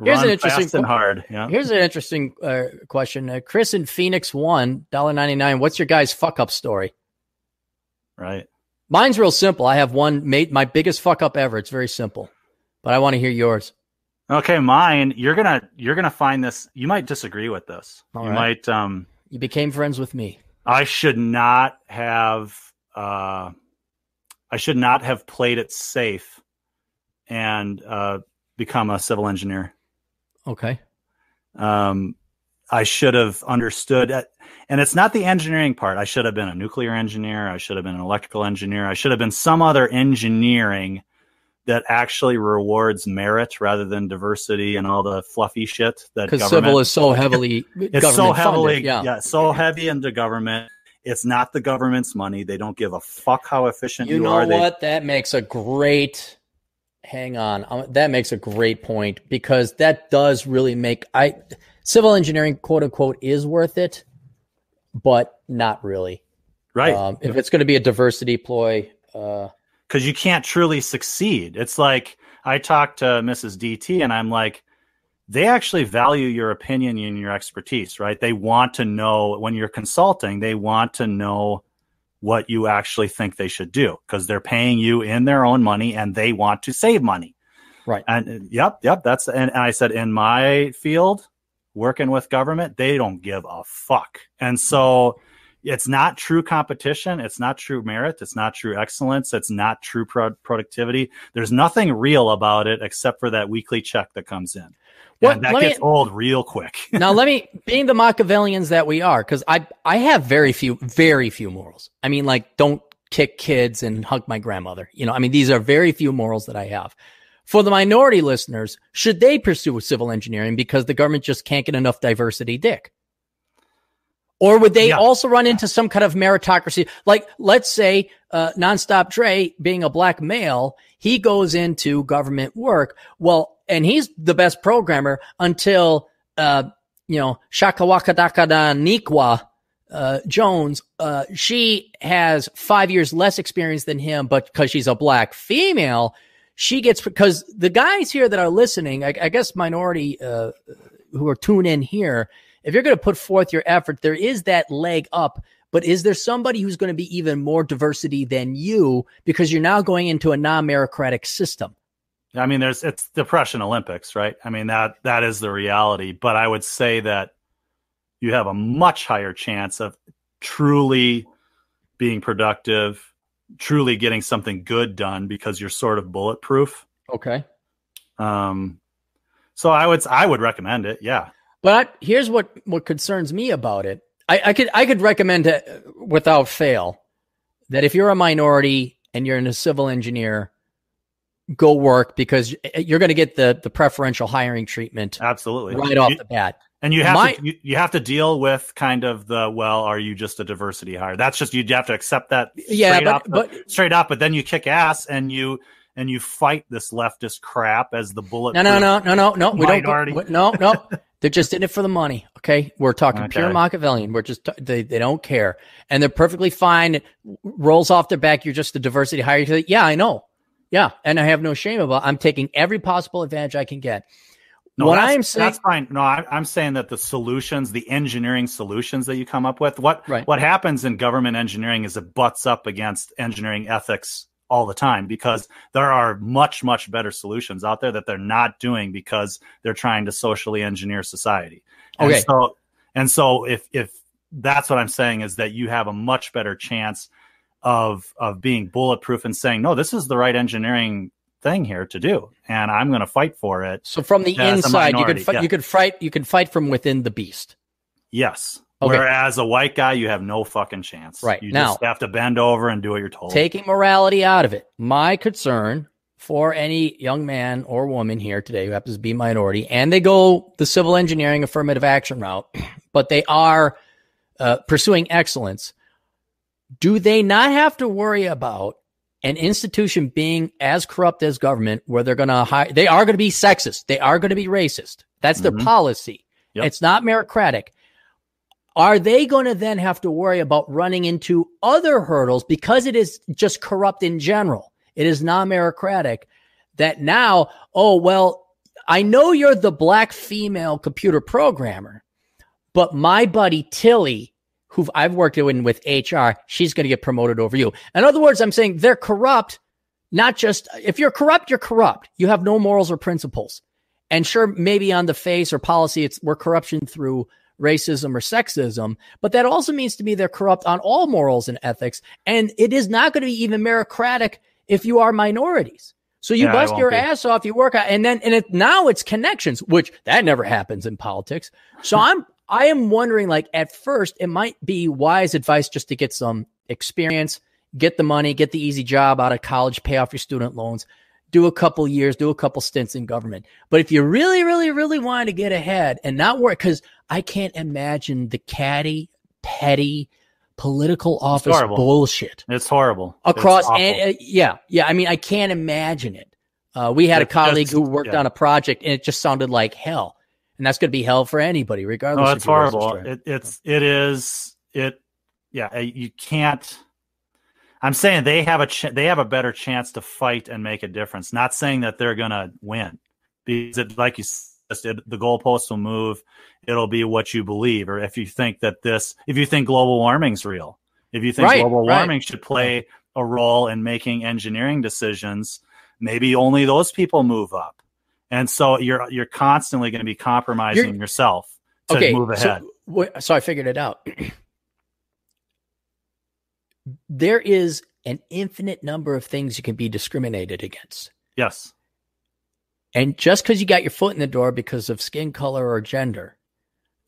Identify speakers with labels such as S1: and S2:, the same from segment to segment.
S1: Here's
S2: Run fast and hard. Yeah.
S1: Here's an interesting question. Chris in Phoenix won $1.99. What's your guy's fuck up story?
S2: Right.
S1: Mine's real simple. I have one made my biggest fuck up ever. It's very simple, but I want to hear yours.
S2: Okay, mine. You're gonna find this. You might disagree with this.
S1: All right. You became friends with me.
S2: I should not have. I should not have played it safe and become a civil engineer.
S1: Okay.
S2: I should have understood, and it's not the engineering part. I should have been a nuclear engineer. I should have been an electrical engineer. I should have been some other engineering that actually rewards merit rather than diversity and all the fluffy shit that
S1: because civil is so heavily
S2: it's so heavily
S1: funded,
S2: so heavy into government. It's not the government's money. They don't give a fuck how efficient you are.
S1: You know what? That makes a great. Hang on. That makes a great point because that does really make civil engineering, quote unquote, is worth it, but not really.
S2: Right.
S1: If it's going to be a diversity ploy.
S2: Because you can't truly succeed. It's like I talked to Mrs. DT and I'm like, they actually value your opinion and your expertise, right? They want to know when you're consulting, they want to know what you actually think they should do because they're paying you in their own money and they want to save money.
S1: Right.
S2: And yep. And I said, in my field, working with government, they don't give a fuck. And so it's not true competition. It's not true merit. It's not true excellence. It's not true productivity. There's nothing real about it except for that weekly check that comes in. And that gets old real quick.
S1: Now, being the Machiavellians that we are, because I have very few morals. I mean, like, don't kick kids and hug my grandmother. These are very few morals that I have. For the minority listeners, should they pursue civil engineering because the government just can't get enough diversity dick? Or would they also run into some kind of meritocracy? Like, let's say, Nonstop Dre being a black male, he goes into government work. Well, and he's the best programmer until, Shakawakadakada Nikwa, Jones, she has 5 years less experience than him, but because she's a black female, she gets, because the guys here that are listening, I guess minority, who are tuned in here, if you're going to put forth your effort, there is that leg up, but is there somebody who's going to be even more diversity than you because you're now going into a non-meritocratic system?
S2: I mean, it's Depression Olympics, right? I mean, that is the reality, but I would say that you have a much higher chance of truly being productive, truly getting something good done because you're sort of bulletproof.
S1: Okay.
S2: So I would recommend it. Yeah.
S1: But here's what concerns me about it. I could recommend it without fail that if you're a minority and you're in a civil engineer, go work because you're going to get the preferential hiring treatment.
S2: Absolutely.
S1: Right off the bat.
S2: And you have to deal with kind of are you just a diversity hire? That's just, you have to accept that straight up, but then you kick ass and you fight this leftist crap as the bullet.
S1: No. We don't. No. They're just in it for the money. Okay. We're talking pure Machiavellian. We're just, they don't care. And they're perfectly fine. It rolls off their back. You're just a diversity hire. You're like, yeah, I know. Yeah. And I have no shame about it. I'm taking every possible advantage I can get.
S2: No, that's fine. No, I'm saying that the solutions, the engineering solutions that you come up with, what happens in government engineering is it butts up against engineering ethics all the time because there are much, much better solutions out there that they're not doing because they're trying to socially engineer society.
S1: Okay.
S2: And so if that's what I'm saying is that you have a much better chance of being bulletproof and saying, no, this is the right engineering thing here to do, and I'm going to fight for it.
S1: So from the inside, you could fight from within the beast.
S2: Yes. Okay. Whereas a white guy, you have no fucking chance.
S1: Right.
S2: You just have to bend over and do what you're told.
S1: Taking morality out of it. My concern for any young man or woman here today who happens to be minority, and they go the civil engineering affirmative action route, but they are pursuing excellence. Do they not have to worry about an institution being as corrupt as government where they are going to be sexist. They are going to be racist. That's their policy. Yep. It's not meritocratic. Are they going to then have to worry about running into other hurdles because it is just corrupt in general? It is not meritocratic that now, I know you're the black female computer programmer, but my buddy Tilly, who I've worked with HR, she's going to get promoted over you. In other words, I'm saying they're corrupt. Not just, if you're corrupt, you're corrupt. You have no morals or principles. And sure, maybe on the face or policy, we're corruption through racism or sexism, but that also means to me they're corrupt on all morals and ethics. And it is not going to be even meritocratic if you are minorities. So you bust your ass off, you work out, and now it's connections, which that never happens in politics. So I am wondering, like, at first, it might be wise advice just to get some experience, get the money, get the easy job out of college, pay off your student loans, do a couple years, do a couple stints in government. But if you really, really, really want to get ahead and not work, because I can't imagine the catty, petty political office bullshit.
S2: It's horrible.
S1: Across, yeah. I mean, I can't imagine it. We had a colleague who worked on a project, and it just sounded like hell. And that's going to be hell for anybody, regardless.
S2: Oh, it's horrible. You can't. I'm saying they have a better chance to fight and make a difference. Not saying that they're going to win, because like you said, the goalposts will move. It'll be what you believe, or if you think global warming's real, if you think global warming should play a role in making engineering decisions, maybe only those people move up. And so you're constantly going to be compromising yourself to move ahead.
S1: So I figured it out. There is an infinite number of things you can be discriminated against.
S2: Yes.
S1: And just because you got your foot in the door because of skin color or gender,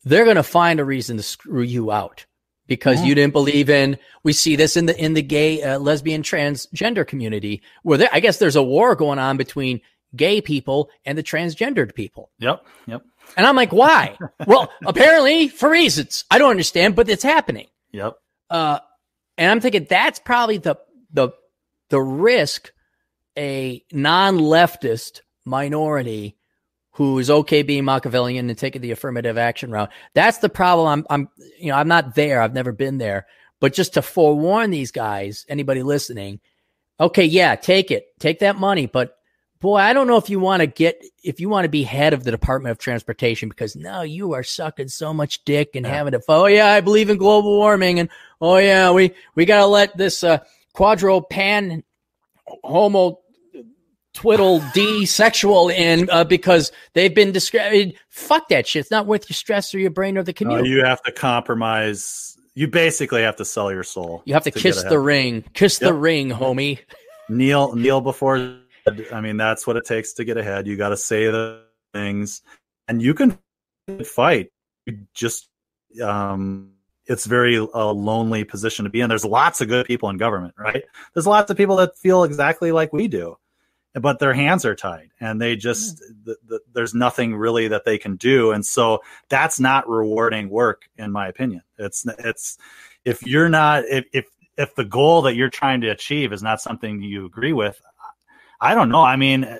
S1: they're going to find a reason to screw you out because you didn't believe in. We see this in the gay, lesbian, transgender community, where I guess there's a war going on between gay people and the transgendered people.
S2: Yep.
S1: And I'm like, why? Well, apparently for reasons I don't understand, but it's happening.
S2: Yep.
S1: And I'm thinking that's probably the risk a non-leftist minority who is okay being Machiavellian and taking the affirmative action route. That's the problem. I'm not there. I've never been there. But just to forewarn these guys, anybody listening, okay, yeah, take that money. But boy, I don't know if you want to be head of the Department of Transportation, because now you are sucking so much dick and having to, I believe in global warming, and we got to let this quadro pan homo twiddle D sexual in because they've been discriminated. Fuck that shit. It's not worth your stress or your brain or the commute.
S2: You have to compromise. You basically have to sell your soul.
S1: You have to kiss the ring. Kiss the ring, homie.
S2: Kneel before. I mean, that's what it takes to get ahead. You got to say the things, and you can fight. You just, it's very lonely position to be in. There's lots of good people in government, right? There's lots of people that feel exactly like we do, but their hands are tied, and they just there's nothing really that they can do, and so that's not rewarding work, in my opinion. It's if you're not if the goal that you're trying to achieve is not something you agree with. I don't know. I mean,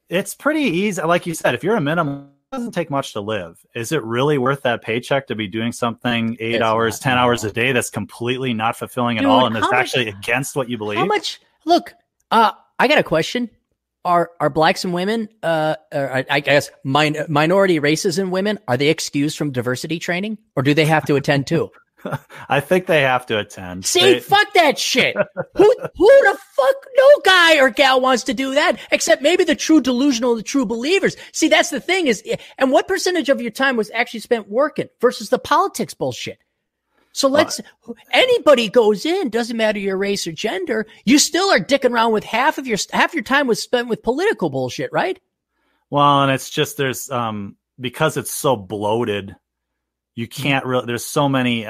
S2: it's pretty easy. Like you said, if you're a minimum, it doesn't take much to live. Is it really worth that paycheck to be doing something 8 hours, 10 hours a day that's completely not fulfilling at all, and it's actually against what you believe?
S1: How much? Look, I got a question. Are blacks and women, I guess minority races and women, are they excused from diversity training, or do they have to attend too?
S2: I think they have to attend.
S1: Fuck that shit. Who the fuck? No guy or gal wants to do that, except maybe the true delusional, the true believers. See, that's the thing is, and what percentage of your time was actually spent working versus the politics bullshit? So anybody goes in, doesn't matter your race or gender, you still are dicking around with half your time was spent with political bullshit, right?
S2: Well, and it's just, there's, because it's so bloated, you can't really, there's so many,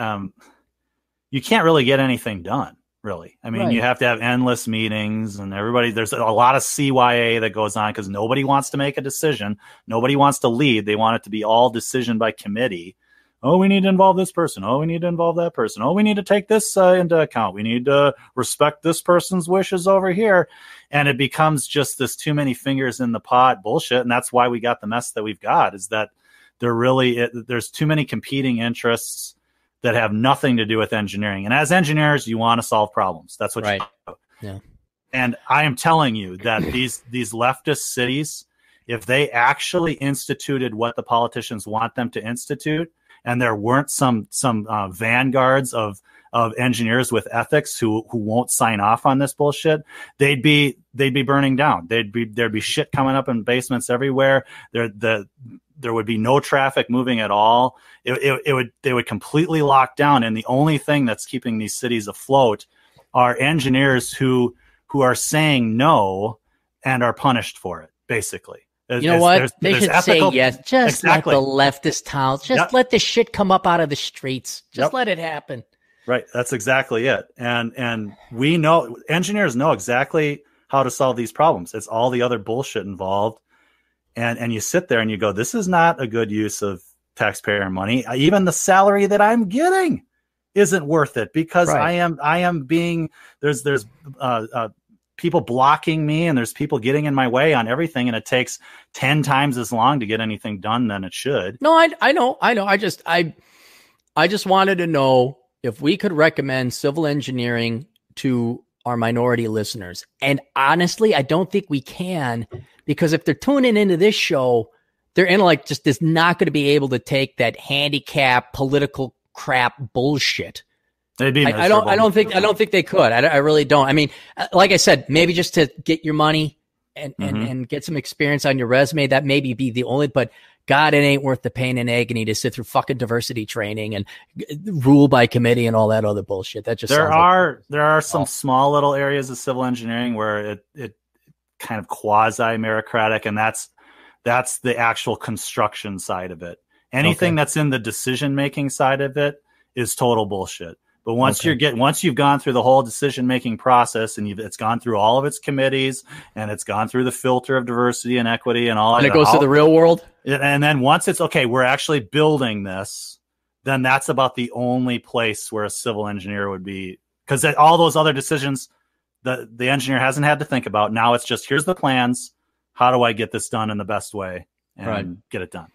S2: you can't really get anything done, really. I mean, you have to have endless meetings, and there's a lot of CYA that goes on because nobody wants to make a decision. Nobody wants to lead. They want it to be all decision by committee. Oh, we need to involve this person. Oh, we need to involve that person. Oh, we need to take this into account. We need to respect this person's wishes over here. And it becomes just this too many fingers in the pot bullshit. And that's why we got the mess that we've got, is that there's too many competing interests that have nothing to do with engineering. And as engineers, you want to solve problems. That's what you do. Yeah. And I am telling you that these leftist cities, if they actually instituted what the politicians want them to institute, and there weren't some vanguards of engineers with ethics who won't sign off on this bullshit, they'd be burning down. There'd be shit coming up in basements everywhere. There would be no traffic moving at all. They would completely lock down. And the only thing that's keeping these cities afloat are engineers who are saying no and are punished for it, basically.
S1: You know what? They should say yes. Just let the leftist towns, let the shit come up out of the streets. Just let it happen.
S2: Right. That's exactly it. And we know, engineers know exactly how to solve these problems. It's all the other bullshit involved. And you sit there and you go, this is not a good use of taxpayer money. Even the salary that I'm getting isn't worth it, because I am being, there's people blocking me, and there's people getting in my way on everything. And it takes 10 times as long to get anything done than it should.
S1: No, I know. I just wanted to know if we could recommend civil engineering to our minority listeners. And honestly, I don't think we can, because if they're tuning into this show, their intellect just is not going to be able to take that handicap political crap bullshit.
S2: They'd be
S1: I don't think they could. I really don't. I mean, like I said, maybe just to get your money and get some experience on your resume, that maybe be the only, but God, it ain't worth the pain and agony to sit through fucking diversity training and rule by committee and all that other bullshit. That just
S2: there are some small little areas of civil engineering where it kind of quasi meritocratic, and that's the actual construction side of it. Anything that's in the decision making side of it is total bullshit. But once you've gone through the whole decision making process, and it's gone through all of its committees, and it's gone through the filter of diversity and equity and all,
S1: and it goes to the real world.
S2: And then once it's okay, we're actually building this, then that's about the only place where a civil engineer would be, because all those other decisions the engineer hasn't had to think about. Now it's just, here's the plans. How do I get this done in the best way and get it done?